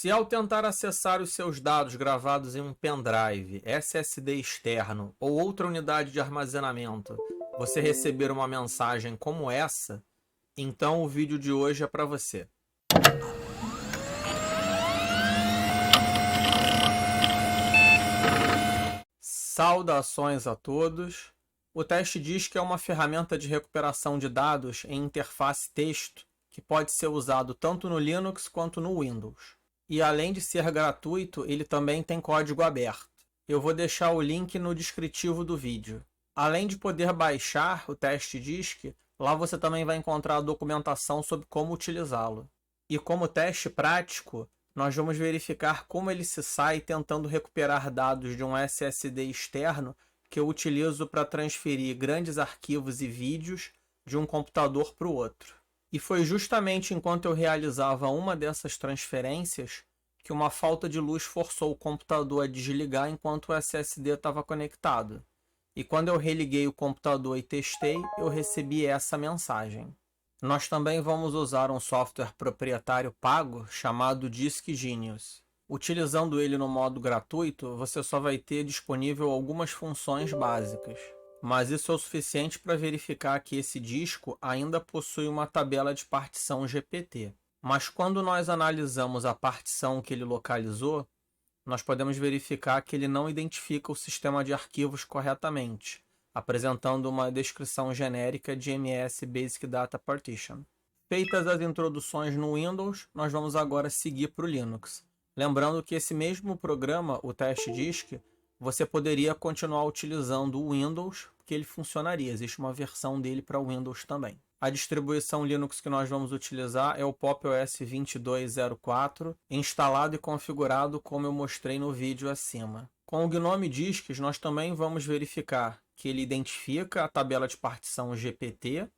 Se ao tentar acessar os seus dados gravados em um pendrive, SSD externo ou outra unidade de armazenamento, você receber uma mensagem como essa, então o vídeo de hoje é para você. Saudações a todos! O TestDisk é uma ferramenta de recuperação de dados em interface texto que pode ser usado tanto no Linux quanto no Windows. E além de ser gratuito, ele também tem código aberto. Eu vou deixar o link no descritivo do vídeo. Além de poder baixar o TestDisk, lá você também vai encontrar a documentação sobre como utilizá-lo. E como teste prático, nós vamos verificar como ele se sai tentando recuperar dados de um SSD externo que eu utilizo para transferir grandes arquivos e vídeos de um computador para o outro. E foi justamente enquanto eu realizava uma dessas transferências que uma falta de luz forçou o computador a desligar enquanto o SSD estava conectado. E quando eu religuei o computador e testei, eu recebi essa mensagem. Nós também vamos usar um software proprietário pago chamado Disk Genius. Utilizando ele no modo gratuito, você só vai ter disponível algumas funções básicas. Mas isso é o suficiente para verificar que esse disco ainda possui uma tabela de partição GPT. Mas quando nós analisamos a partição que ele localizou, nós podemos verificar que ele não identifica o sistema de arquivos corretamente, apresentando uma descrição genérica de MS Basic Data Partition. Feitas as introduções no Windows, nós vamos agora seguir para o Linux. Lembrando que esse mesmo programa, o TestDisk, você poderia continuar utilizando o Windows, porque ele funcionaria. Existe uma versão dele para o Windows também. A distribuição Linux que nós vamos utilizar é o Pop! OS 2204, instalado e configurado como eu mostrei no vídeo acima. Com o Gnome Disks, nós também vamos verificar que ele identifica a tabela de partição GPT,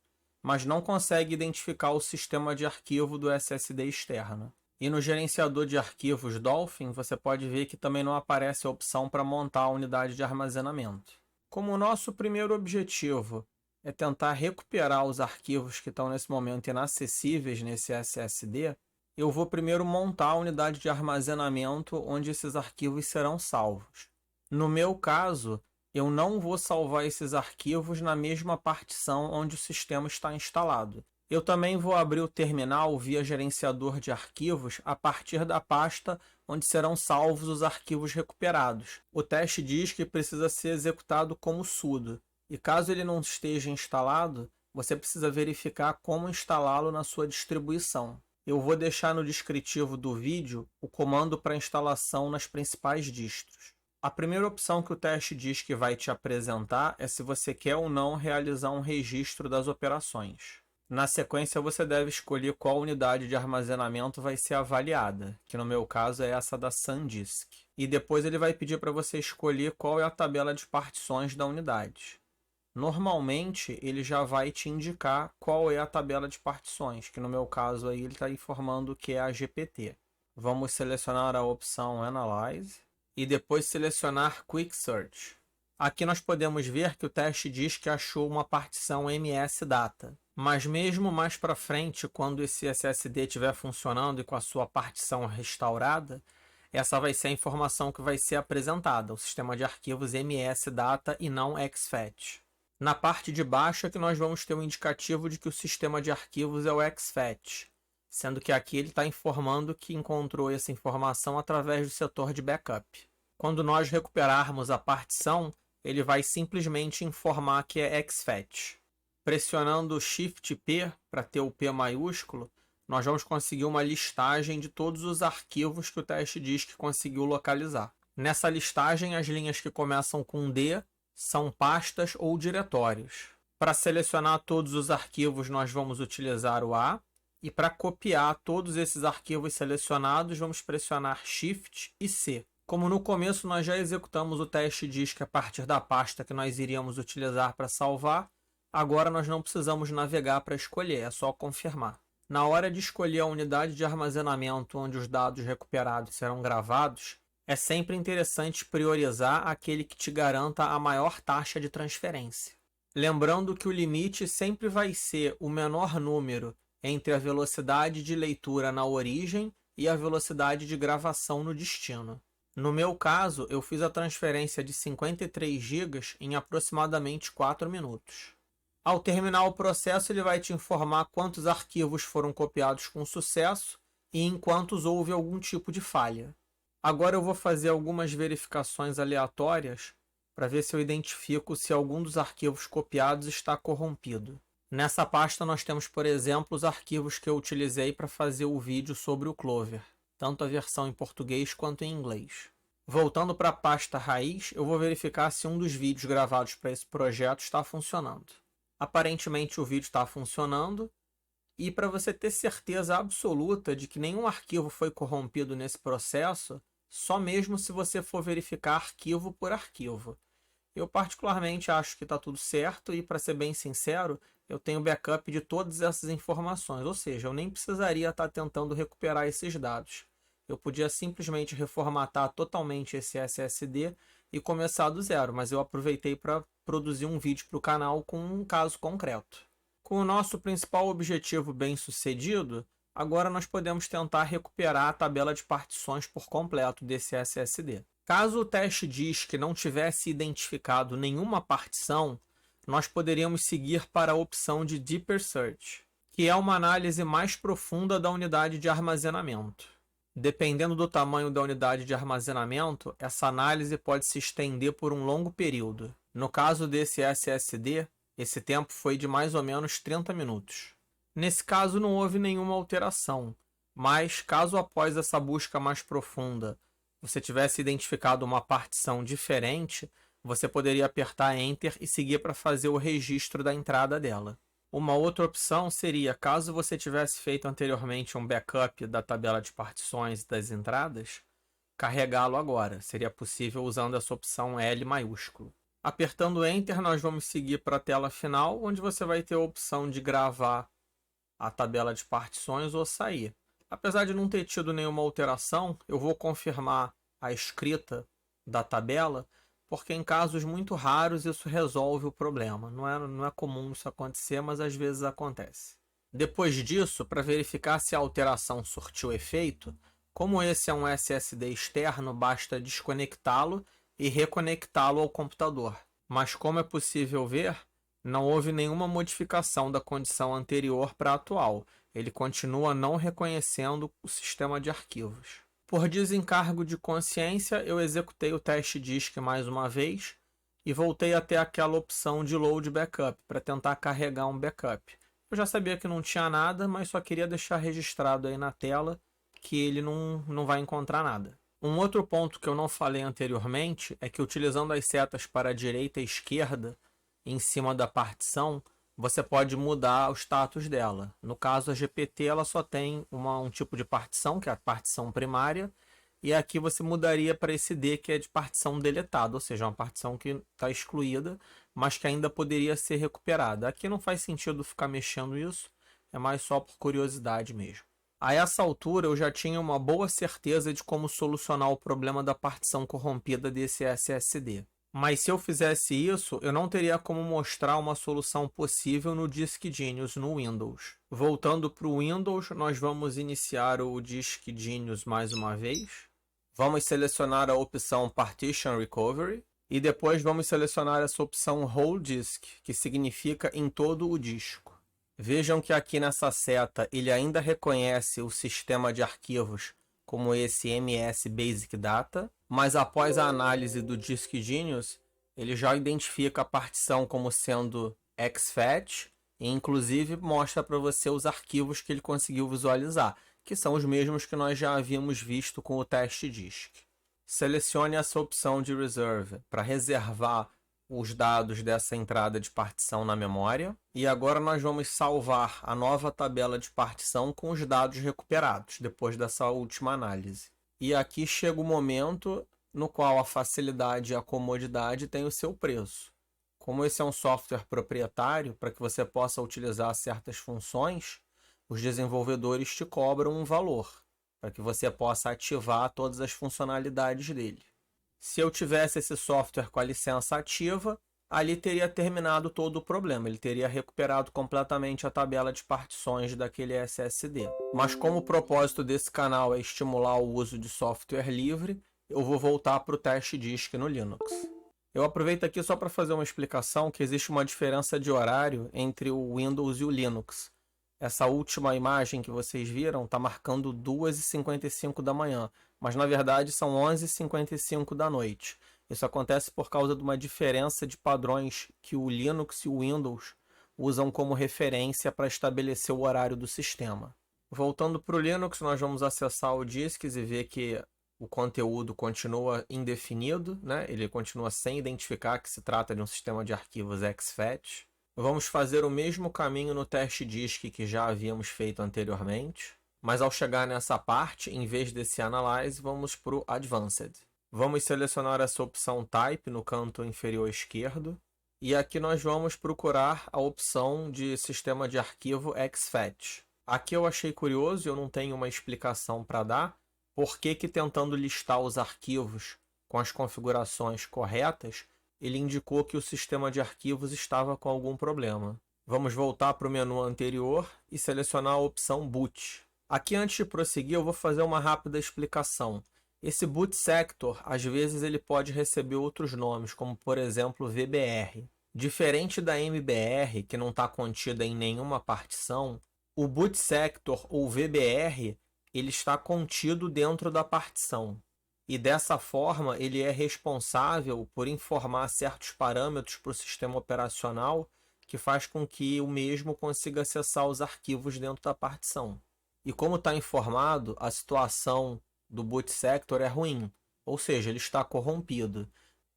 mas não consegue identificar o sistema de arquivo do SSD externo. E no gerenciador de arquivos Dolphin, você pode ver que também não aparece a opção para montar a unidade de armazenamento. Como o nosso primeiro objetivo é tentar recuperar os arquivos que estão nesse momento inacessíveis nesse SSD, eu vou primeiro montar a unidade de armazenamento onde esses arquivos serão salvos. No meu caso, eu não vou salvar esses arquivos na mesma partição onde o sistema está instalado. Eu também vou abrir o terminal via gerenciador de arquivos a partir da pasta onde serão salvos os arquivos recuperados. O TestDisk precisa ser executado como sudo, e caso ele não esteja instalado, você precisa verificar como instalá-lo na sua distribuição. Eu vou deixar no descritivo do vídeo o comando para instalação nas principais distros. A primeira opção que o TestDisk vai te apresentar é se você quer ou não realizar um registro das operações. Na sequência, você deve escolher qual unidade de armazenamento vai ser avaliada, que no meu caso é essa da SanDisk. E depois ele vai pedir para você escolher qual é a tabela de partições da unidade. Normalmente, ele já vai te indicar qual é a tabela de partições, que no meu caso aí ele está informando que é a GPT. Vamos selecionar a opção Analyze e depois selecionar Quick Search. Aqui nós podemos ver que o TestDisk achou uma partição MS Data. Mas mesmo mais para frente, quando esse SSD estiver funcionando e com a sua partição restaurada, essa vai ser a informação que vai ser apresentada, o sistema de arquivos MS Data e não exFAT. Na parte de baixo é que nós vamos ter um indicativo de que o sistema de arquivos é o exFAT, sendo que aqui ele está informando que encontrou essa informação através do setor de backup. Quando nós recuperarmos a partição, ele vai simplesmente informar que é exFAT. Pressionando o Shift P para ter o P maiúsculo, nós vamos conseguir uma listagem de todos os arquivos que o TestDisk conseguiu localizar. Nessa listagem, as linhas que começam com D são pastas ou diretórios. Para selecionar todos os arquivos, nós vamos utilizar o A, e para copiar todos esses arquivos selecionados, vamos pressionar Shift e C. Como no começo nós já executamos o TestDisk a partir da pasta que nós iríamos utilizar para salvar, agora nós não precisamos navegar para escolher, é só confirmar. Na hora de escolher a unidade de armazenamento onde os dados recuperados serão gravados, é sempre interessante priorizar aquele que te garanta a maior taxa de transferência. Lembrando que o limite sempre vai ser o menor número entre a velocidade de leitura na origem e a velocidade de gravação no destino. No meu caso, eu fiz a transferência de 53 GB em aproximadamente 4 minutos. Ao terminar o processo, ele vai te informar quantos arquivos foram copiados com sucesso e em quantos houve algum tipo de falha. Agora eu vou fazer algumas verificações aleatórias para ver se eu identifico se algum dos arquivos copiados está corrompido. Nessa pasta nós temos, por exemplo, os arquivos que eu utilizei para fazer o vídeo sobre o Clover, tanto a versão em português quanto em inglês. Voltando para a pasta raiz, eu vou verificar se um dos vídeos gravados para esse projeto está funcionando. Aparentemente o vídeo está funcionando, e para você ter certeza absoluta de que nenhum arquivo foi corrompido nesse processo, só mesmo se você for verificar arquivo por arquivo. Eu particularmente acho que está tudo certo e, para ser bem sincero, eu tenho backup de todas essas informações, ou seja, eu nem precisaria estar tentando recuperar esses dados. Eu podia simplesmente reformatar totalmente esse SSD e começar do zero, mas eu aproveitei para produzir um vídeo para o canal com um caso concreto. Com o nosso principal objetivo bem sucedido, agora nós podemos tentar recuperar a tabela de partições por completo desse SSD. Caso o teste disk não tivesse identificado nenhuma partição, nós poderíamos seguir para a opção de Deeper Search, que é uma análise mais profunda da unidade de armazenamento. Dependendo do tamanho da unidade de armazenamento, essa análise pode se estender por um longo período. No caso desse SSD, esse tempo foi de mais ou menos 30 minutos. Nesse caso não houve nenhuma alteração, mas caso após essa busca mais profunda você tivesse identificado uma partição diferente, você poderia apertar Enter e seguir para fazer o registro da entrada dela. Uma outra opção seria, caso você tivesse feito anteriormente um backup da tabela de partições das entradas, carregá-lo agora. Seria possível usando essa opção L maiúsculo. Apertando Enter, nós vamos seguir para a tela final, onde você vai ter a opção de gravar a tabela de partições ou sair. Apesar de não ter tido nenhuma alteração, eu vou confirmar a escrita da tabela, porque em casos muito raros isso resolve o problema. Não é comum isso acontecer, mas às vezes acontece. Depois disso, para verificar se a alteração surtiu efeito, como esse é um SSD externo, basta desconectá-lo e reconectá-lo ao computador. Mas como é possível ver, não houve nenhuma modificação da condição anterior para a atual. Ele continua não reconhecendo o sistema de arquivos. Por desencargo de consciência, eu executei o teste disk mais uma vez e voltei até aquela opção de Load Backup para tentar carregar um backup. Eu já sabia que não tinha nada, mas só queria deixar registrado aí na tela que ele não vai encontrar nada. Um outro ponto que eu não falei anteriormente é que, utilizando as setas para a direita e esquerda em cima da partição, você pode mudar o status dela. No caso, a GPT ela só tem um tipo de partição, que é a partição primária, e aqui você mudaria para esse D, que é de partição deletada, ou seja, uma partição que está excluída, mas que ainda poderia ser recuperada. Aqui não faz sentido ficar mexendo isso, é mais só por curiosidade mesmo. A essa altura eu já tinha uma boa certeza de como solucionar o problema da partição corrompida desse SSD. Mas se eu fizesse isso, eu não teria como mostrar uma solução possível no Disk Genius no Windows. Voltando para o Windows, nós vamos iniciar o Disk Genius mais uma vez. Vamos selecionar a opção Partition Recovery e depois vamos selecionar essa opção Whole Disk, que significa em todo o disco. Vejam que aqui nessa seta ele ainda reconhece o sistema de arquivos como esse MS Basic Data, mas após a análise do Disk Genius, ele já identifica a partição como sendo exFAT e inclusive mostra para você os arquivos que ele conseguiu visualizar, que são os mesmos que nós já havíamos visto com o teste disk. Selecione essa opção de Reserve para reservar os dados dessa entrada de partição na memória. E agora nós vamos salvar a nova tabela de partição com os dados recuperados, depois dessa última análise. E aqui chega o momento no qual a facilidade e a comodidade têm o seu preço. Como esse é um software proprietário, para que você possa utilizar certas funções, os desenvolvedores te cobram um valor, para que você possa ativar todas as funcionalidades dele. Se eu tivesse esse software com a licença ativa, ali teria terminado todo o problema, ele teria recuperado completamente a tabela de partições daquele SSD. Mas como o propósito desse canal é estimular o uso de software livre, eu vou voltar para o teste disk no Linux. Eu aproveito aqui só para fazer uma explicação que existe uma diferença de horário entre o Windows e o Linux. Essa última imagem que vocês viram está marcando 2h55 da manhã, mas na verdade são 11h55 da noite. Isso acontece por causa de uma diferença de padrões que o Linux e o Windows usam como referência para estabelecer o horário do sistema. Voltando para o Linux, nós vamos acessar o Disks e ver que o conteúdo continua indefinido, né? Ele continua sem identificar que se trata de um sistema de arquivos exFAT. Vamos fazer o mesmo caminho no teste disk que já havíamos feito anteriormente, mas ao chegar nessa parte, em vez desse Analyze, vamos para o Advanced. Vamos selecionar essa opção Type no canto inferior esquerdo, e aqui nós vamos procurar a opção de sistema de arquivo exFAT. Aqui eu achei curioso, eu não tenho uma explicação para dar, por que tentando listar os arquivos com as configurações corretas, ele indicou que o sistema de arquivos estava com algum problema. Vamos voltar para o menu anterior e selecionar a opção Boot. Aqui, antes de prosseguir, eu vou fazer uma rápida explicação. Esse boot sector, às vezes, ele pode receber outros nomes, como por exemplo VBR. Diferente da MBR, que não está contida em nenhuma partição, o boot sector ou VBR ele está contido dentro da partição. E dessa forma, ele é responsável por informar certos parâmetros para o sistema operacional que faz com que o mesmo consiga acessar os arquivos dentro da partição. E como está informado, a situação do boot sector é ruim, ou seja, ele está corrompido.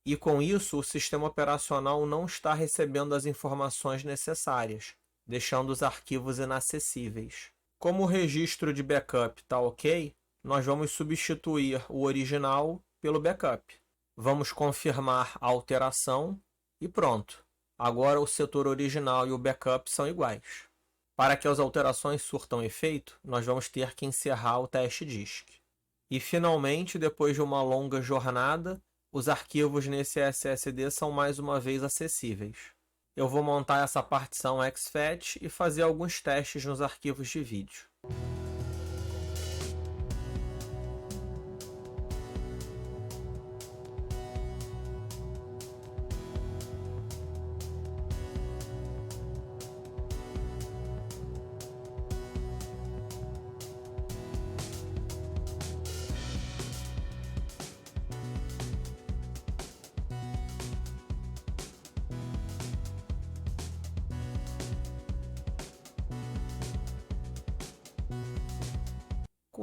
E com isso, o sistema operacional não está recebendo as informações necessárias, deixando os arquivos inacessíveis. Como o registro de backup está ok, nós vamos substituir o original pelo backup. Vamos confirmar a alteração e pronto. Agora o setor original e o backup são iguais. Para que as alterações surtam efeito, nós vamos ter que encerrar o teste disk. E finalmente, depois de uma longa jornada, os arquivos nesse SSD são mais uma vez acessíveis. Eu vou montar essa partição exFAT e fazer alguns testes nos arquivos de vídeo.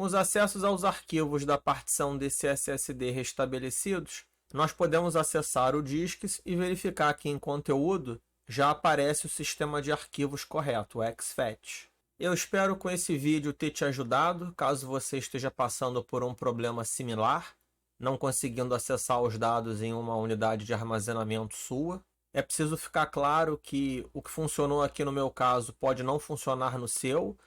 Com os acessos aos arquivos da partição desse SSD restabelecidos, nós podemos acessar o Disks e verificar que em conteúdo já aparece o sistema de arquivos correto, o exFAT. Eu espero com esse vídeo ter te ajudado, caso você esteja passando por um problema similar, não conseguindo acessar os dados em uma unidade de armazenamento sua. É preciso ficar claro que o que funcionou aqui no meu caso pode não funcionar no seu.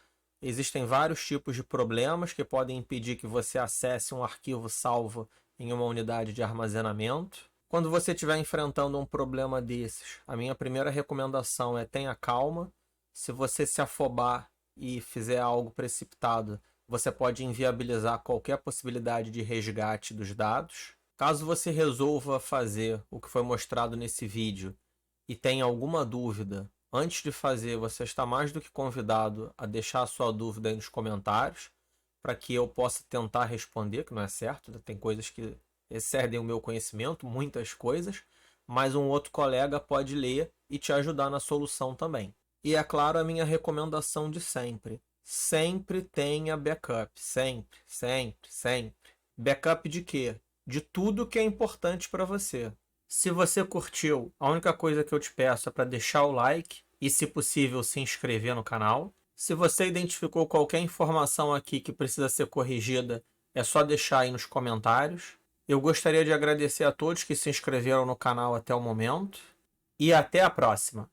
Existem vários tipos de problemas que podem impedir que você acesse um arquivo salvo em uma unidade de armazenamento. Quando você estiver enfrentando um problema desses, a minha primeira recomendação é tenha calma. Se você se afobar e fizer algo precipitado, você pode inviabilizar qualquer possibilidade de resgate dos dados. Caso você resolva fazer o que foi mostrado nesse vídeo e tenha alguma dúvida, antes de fazer, você está mais do que convidado a deixar a sua dúvida aí nos comentários, para que eu possa tentar responder, que não é certo, tem coisas que excedem o meu conhecimento, muitas coisas, mas um outro colega pode ler e te ajudar na solução também. E é claro, a minha recomendação de sempre. Sempre tenha backup. Sempre, sempre, sempre. Backup de quê? De tudo que é importante para você. Se você curtiu, a única coisa que eu te peço é para deixar o like e, se possível, se inscrever no canal. Se você identificou qualquer informação aqui que precisa ser corrigida, é só deixar aí nos comentários. Eu gostaria de agradecer a todos que se inscreveram no canal até o momento. E até a próxima!